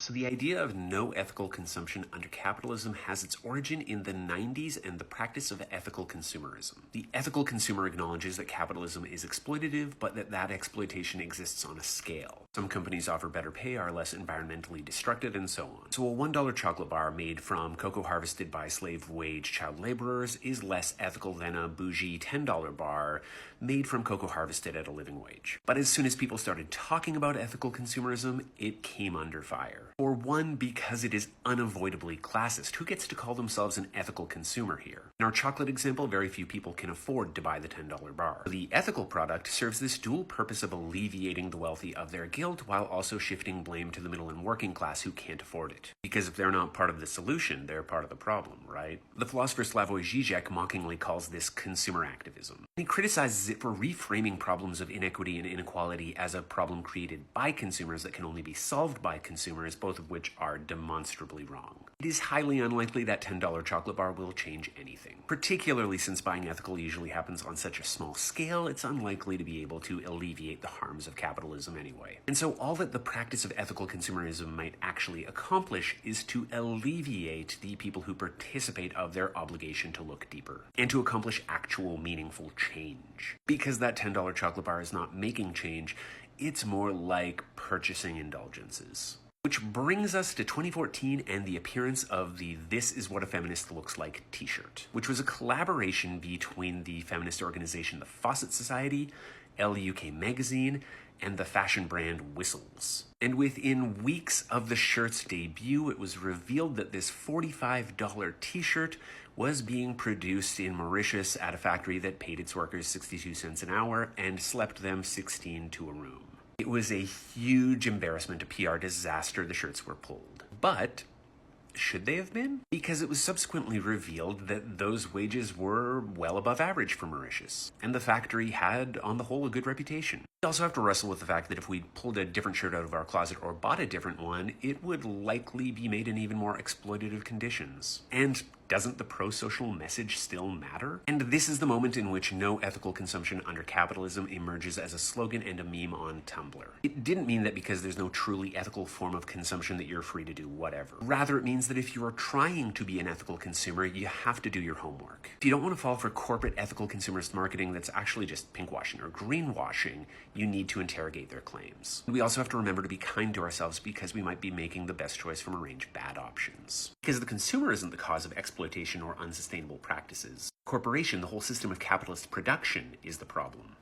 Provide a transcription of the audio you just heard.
So the idea of no ethical consumption under capitalism has its origin in the 90s and the practice of ethical consumerism. The ethical consumer acknowledges that capitalism is exploitative, but that exploitation exists on a scale. Some companies offer better pay, are less environmentally destructive, and so on. So a $1 chocolate bar made from cocoa harvested by slave wage child laborers is less ethical than a bougie $10 bar made from cocoa harvested at a living wage. But as soon as people started talking about ethical consumerism, it came under fire. For one, because it is unavoidably classist. Who gets to call themselves an ethical consumer here? In our chocolate example, very few people can afford to buy the $10 bar. The ethical product serves this dual purpose of alleviating the wealthy of their guilt while also shifting blame to the middle and working class who can't afford it. Because if they're not part of the solution, they're part of the problem, right? The philosopher Slavoj Žižek mockingly calls this consumer activism. He criticizes it for reframing problems of inequity and inequality as a problem created by consumers that can only be solved by consumers, both of which are demonstrably wrong. It is highly unlikely that $10 chocolate bar will change anything. Particularly since buying ethical usually happens on such a small scale, it's unlikely to be able to alleviate the harms of capitalism anyway. And so all that the practice of ethical consumerism might actually accomplish is to alleviate the people who participate of their obligation to look deeper, and to accomplish actual meaningful change. Because that $10 chocolate bar is not making change, it's more like purchasing indulgences. Which brings us to 2014 and the appearance of the "This is what a feminist looks like" t-shirt, which was a collaboration between the feminist organization the Fawcett Society, LUK Magazine, and the fashion brand Whistles. And within weeks of the shirt's debut, it was revealed that this $45 t-shirt was being produced in Mauritius at a factory that paid its workers 62 cents an hour and slept them 16 to a room. It was a huge embarrassment, a PR disaster. The shirts were pulled. But should they have been? Because it was subsequently revealed that those wages were well above average for Mauritius, and the factory had, on the whole, a good reputation. We also have to wrestle with the fact that if we pulled a different shirt out of our closet or bought a different one, it would likely be made in even more exploitative conditions. And doesn't the pro-social message still matter? And this is the moment in which no ethical consumption under capitalism emerges as a slogan and a meme on Tumblr. It didn't mean that because there's no truly ethical form of consumption that you're free to do whatever. Rather, it means that if you are trying to be an ethical consumer, you have to do your homework. If you don't want to fall for corporate ethical consumerist marketing that's actually just pinkwashing or greenwashing, you need to interrogate their claims. We also have to remember to be kind to ourselves because we might be making the best choice from a range of bad options. Because the consumer isn't the cause of exploitation or unsustainable practices. Corporation, the whole system of capitalist production, is the problem.